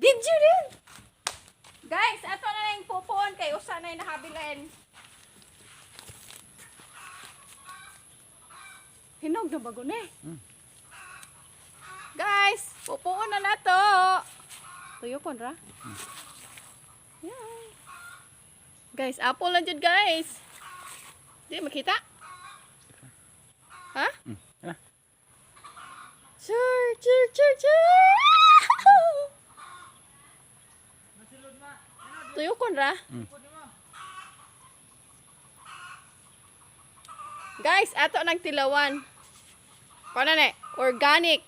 Video din. Guys, ato na lang pupuon kay usa na nakabilen. Hinog na bago ni. Guys, pupuon na nato. Tuyo kon ra. Yeah. Guys, apple lang jud guys. Di makita? Ha? Sure. Tuyo kon ra. Guys, ato nang tilawan. Paano na? Organic.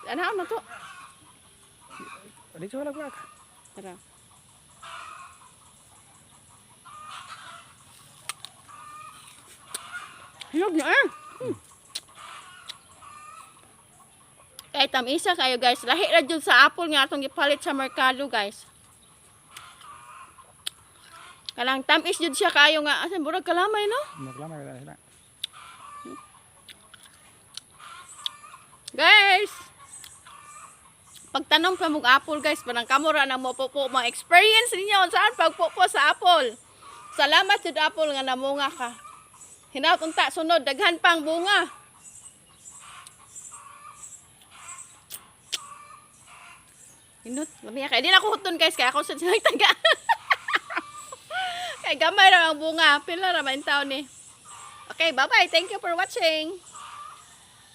Ano na to? Dito wala gulak. Tara. Hinog na Kaya tamisa kayo guys. Lahi ra jud sa apple nga atong gipalit sa merkado guys. Kalang tamis jud siya kayo nga. Asan burag kalamay no? Maglamay wala sila. Guys, pagtanom ka mong apple guys, parang kamura na mo po mga experience ninyo saan pagpupo sa apple. Salamat jud apple nga namunga ka. Hinaut unta sunod daghan pang bunga. Hinut, lamiya kay di na ko huton guys kaya ako sa taga. Kay gamay ra ang bunga, pila ra man taon ni. Okay, bye-bye. Thank you for watching.